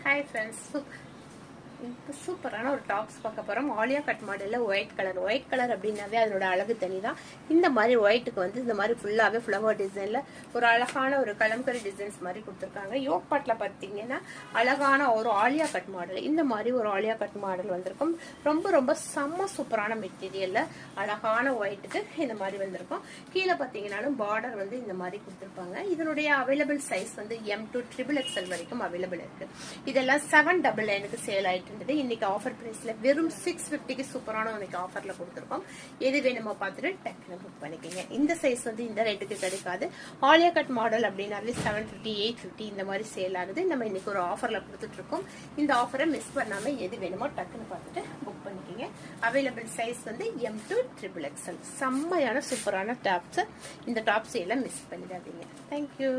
Hi friends. சூப்பரான ஒரு tops பார்க்க போறோம். ஆலியா கட் மாடல்ல ஒயிட் கலர் அப்படின்னாவே அதோட அழகு தனிதான். இந்த மாதிரி ஒயிட்டுக்கு வந்து இந்த மாதிரி ஃபுல்லாவே ஃப்ளவர் டிசைன்ல ஒரு அழகான ஒரு கலம்கரி டிசைன்ஸ் மாதிரி கொடுத்துருக்காங்க. யோக் பாட்ல பார்த்தீங்கன்னா அழகான ஒரு ஆலியா கட் மாடல், இந்த மாதிரி ஒரு ஆலியா கட் மாடல் வந்திருக்கும். ரொம்ப ரொம்ப செம்ம சூப்பரான மெட்டீரியல்ல அழகான ஒயிட்டுக்கு இந்த மாதிரி வந்திருக்கும். கீழே பார்த்தீங்கன்னாலும் பார்டர் வந்து இந்த மாதிரி கொடுத்துருப்பாங்க. இதனுடைய அவைலபிள் சைஸ் வந்து M to XXL வரைக்கும் அவைலபிள் இருக்கு. இதெல்லாம் 799 சேல் ஆயிட்டு இருந்தது. இன்னைக்கு ஆஃபர் பிரைஸ்ல வெறும் 650க்கு சூப்பரான இன்னைக்கு ஆஃபர்ல கொடுத்துருக்கோம். எது வேணுமோ பார்த்துட்டு டக்குனு புக் பண்ணிக்கோங்க. இந்த சைஸ் வந்து இந்த ரேட்டுக்கு கிடைக்காது. ஆலியா கட் மாடல் அப்படின்னாலே 750 850 இந்த மாதிரி சேல் ஆகுது. நம்ம இன்னைக்கு ஒரு ஆஃபர்ல கொடுத்துட்டு இருக்கோம். இந்த ஆஃபரை மிஸ் பண்ணாம எது வேணுமோ டக்குன்னு பார்த்துட்டு புக் பண்ணிக்கோங்க. அவைலபிள் சைஸ் வந்து M to XXL. செம்மையான சூப்பரான டாப்ஸ். இந்த டாப்ஸ் எல்லாம் மிஸ் பண்ணிடாதீங்க. தேங்க்யூ.